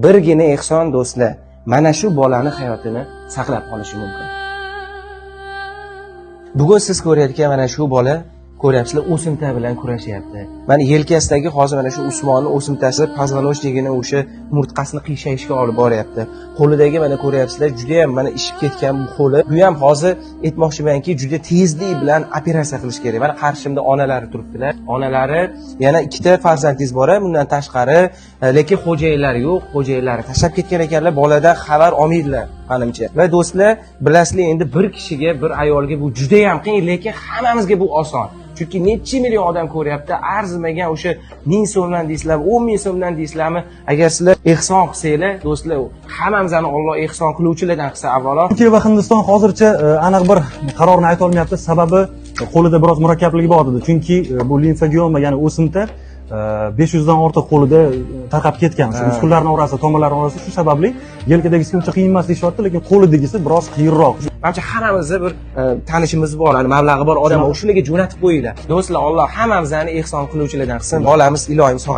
birgina ehson do'stlar mana shu bolani hayotini saqlab qolishi mumkin. Bugun siz ko'rayotgan mana shu bola, ko'ryapsizlar, o'simta bilan kurashyapti. Mana yelkasidagi hozir mana shu Usmonni o'simtasi poзвоночнигini o'sha umurtqasini qiyshayishga olib boryapti. Qo'lidagi mana ko'ryapsizlar, juda ham mana ishib ketgan bu qo'li. Bu ham hozir aytmoqchimanki, juda tezlik bilan operatsiya qilish kerak. Mana qarshimda onalari turibdilar. Onalari yana ikkita farzandingiz bor, bundan tashqari, lekin xo'jayinlari yo'q. Xo'jayinlari tashlab ketgan ekanlar, boladan xabar olmaydilar, menimcha. Va do'stlar, bilasizlar, endi bir kishiga, bir ayolga bu juda ham qiyin, lekin hammamizga bu oson. Chunki necha million odam ko'ryapti, arzimagan o'sha 1000 so'mdan deysizlarmi, 10 000 so'mdan deysizlarmi, agar sizlar ehson qilsanglar, do'stlar, hammamizni Alloh ehson qiluvchilardan qilsa avvalo. Turkiya va Hindiston hozircha aniq bir qarorni ayta olmayapti, sababi qo'lida biroz murakkabligi bor dedi. Chunki bu limfodioma, ya'ni o'simta 500 dan ortiq qo'lida tarqab ketgan. Muskullarning orasida, tomirlarning orasida, shu sababli yelkadagisi uncha qiyin emas deyapti, lekin qo'lidagisi biroz qiyinroq. Menimcha hammamizda bir tanishimiz bor, mablag'i bor odam, o'shalarga jo'natib qo'yinglar. Do'stlar, Alloh hammamizni ehson qiluvchilardan qilsin. Bolamiz iloyim sog'aysin.